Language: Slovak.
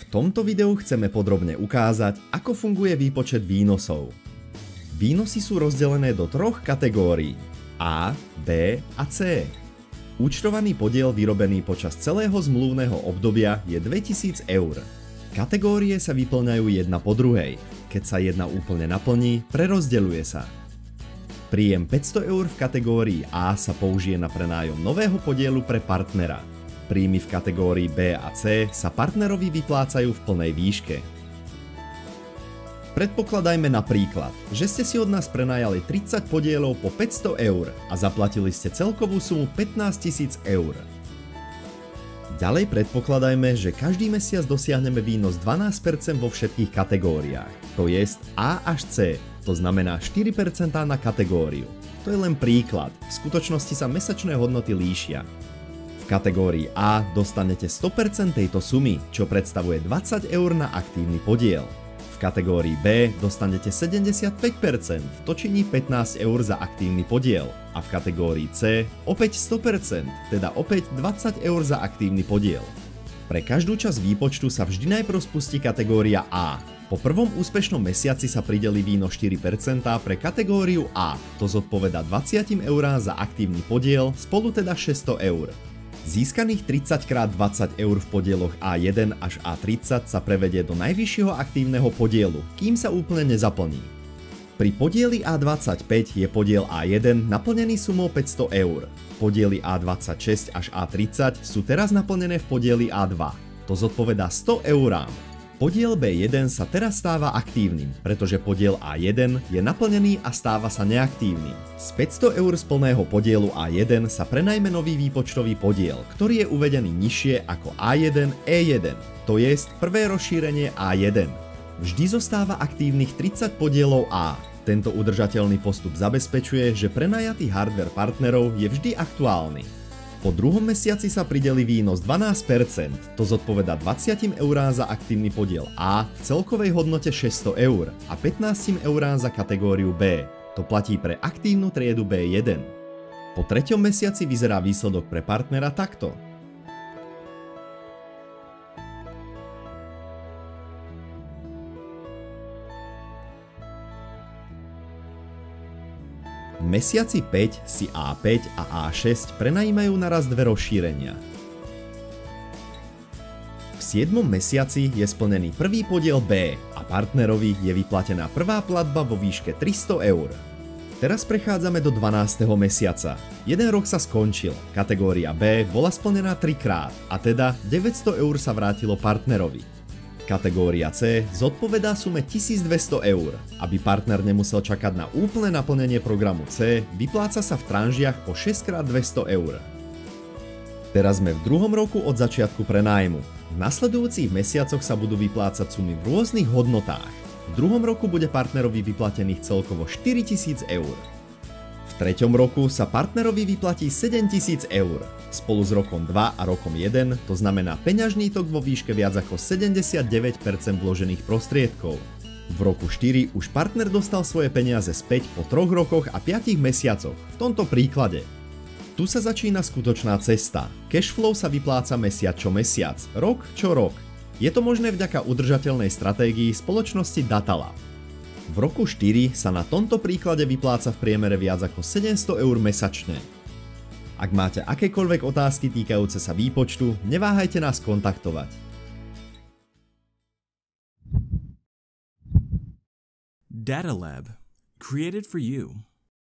tomto videu chceme podrobne ukázať, ako funguje výpočet výnosov. Výnosy sú rozdelené do troch kategórií A, B a C. Účtovaný podiel vyrobený počas celého zmluvného obdobia je 2000 eur. Kategórie sa vyplňajú jedna po druhej. Keď sa jedna úplne naplní, prerozdeľuje sa. Príjem 500 eur v kategórii A sa použije na prenájom nového podielu pre partnera. Príjmy v kategórii B a C sa partnerovi vyplácajú v plnej výške. Predpokladajme napríklad, že ste si od nás prenajali 30 podielov po 500 eur a zaplatili ste celkovú sumu 15 000 eur. Ďalej predpokladajme, že každý mesiac dosiahneme výnos 12% vo všetkých kategóriách, to jest A až C, to znamená 4% na kategóriu. To je len príklad, v skutočnosti sa mesačné hodnoty líšia. V kategórii A dostanete 100% tejto sumy, čo predstavuje 20 eur na aktívny podiel. V kategórii B dostanete 75%, to činí 15 eur za aktívny podiel. A v kategórii C opäť 100%, teda opäť 20 eur za aktívny podiel. Pre každú časť výpočtu sa vždy najprv spustí kategória A. Po prvom úspešnom mesiaci sa prideli výnos 4% pre kategóriu A, to zodpoveda 20 eurám za aktívny podiel, spolu teda 600 eur. Získaných 30x20 eur v podieloch A1 až A30 sa prevedie do najvyššieho aktívneho podielu, kým sa úplne nezaplní. Pri podieli A25 je podiel A1 naplnený sumou 500 eur. Podiely A26 až A30 sú teraz naplnené v podieli A2. To zodpovedá 100 eurám. Podiel B1 sa teraz stáva aktívnym, pretože podiel A1 je naplnený a stáva sa neaktívnym. Z 500 eur z plného podielu A1 sa prenajme nový výpočtový podiel, ktorý je uvedený nižšie ako A1 E1, to jest prvé rozšírenie A1. Vždy zostáva aktívnych 30 podielov A. Tento udržateľný postup zabezpečuje, že prenajatý hardware partnerov je vždy aktuálny. Po druhom mesiaci sa prideli výnos 12%, to zodpoveda 20 eurám za aktívny podiel A v celkovej hodnote 600 eur a 15 eurám za kategóriu B. To platí pre aktívnu triedu B1. Po treťom mesiaci vyzerá výsledok pre partnera takto. V mesiaci 5 si A5 a A6 prenajímajú naraz dve rozšírenia. V 7. mesiaci je splnený prvý podiel B a partnerovi je vyplatená prvá platba vo výške 300 eur. Teraz prechádzame do 12. mesiaca. Jeden rok sa skončil, kategória B bola splnená 3-krát a teda 900 eur sa vrátilo partnerovi. Kategória C zodpovedá sume 1200 eur. Aby partner nemusel čakať na úplné naplnenie programu C, vypláca sa v tranžiach po 6x200 eur. Teraz sme v druhom roku od začiatku prenájmu. V nasledujúcich mesiacoch sa budú vyplácať sumy v rôznych hodnotách. V druhom roku bude partnerovi vyplatených celkovo 4000 eur. V treťom roku sa partnerovi vyplatí 7000 eur. Spolu s rokom 2 a rokom 1 to znamená peňažný tok vo výške viac ako 79% vložených prostriedkov. V roku 4 už partner dostal svoje peniaze späť po 3 rokoch a 5 mesiacoch, v tomto príklade. Tu sa začína skutočná cesta. Cashflow sa vypláca mesiac čo mesiac, rok čo rok. Je to možné vďaka udržateľnej stratégii spoločnosti Datalab. V roku 4 sa na tomto príklade vypláca v priemere viac ako 700 eur mesačne. Ak máte akékoľvek otázky týkajúce sa výpočtu, neváhajte nás kontaktovať. Datalab, created for you.